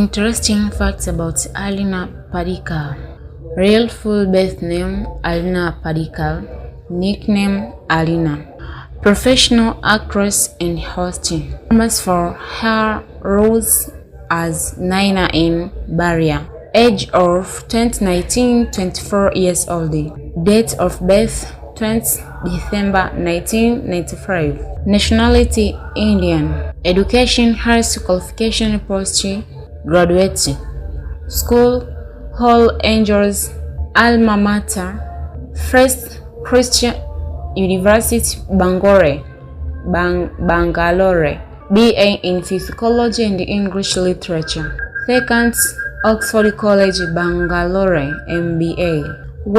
Interesting facts about Alina Padikal. Real full birth name Alina Padikal, nickname Alina. Professional actress and hosting. Famous for her roles as Naina in Barrier. Age of 2019, 24 years old. Date of birth 20 December 1995. Nationality Indian. Education highest qualification post graduate. School All Angels Alma Mater. First Christian University Bangalore. BA in Psychology and English Literature. Second Oxford College Bangalore MBA.